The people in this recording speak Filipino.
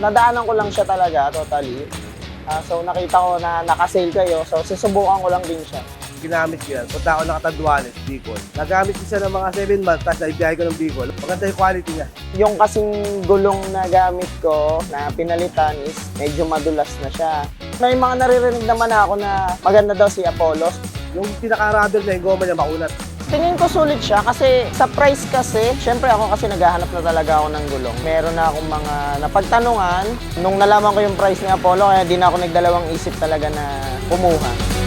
nadaanan ko lang siya talaga, totally. So nakita ko na naka-sale kayo, so susubukan ko lang din siya. Ginamit ko yan. Punta ako ng Catanduanes, Bicol. Nagamit ko siya ng mga 7 months, tapos naibiyahe ko ng Bicol. Maganda yung quality niya. Yung kasing gulong na gamit ko na pinalitan is medyo madulas na siya. May mga naririnig naman ako na maganda daw si Apollo. Yung pinaka-rubber niya, yung goma niya makunat. Tingin ko sulit siya kasi sa price kasi, syempre ako kasi naghahanap na talaga ako ng gulong. Meron na akong mga napagtanungan. Nung nalaman ko yung price ni Apollo, kaya di na ako nagdalawang isip talaga na kumuha.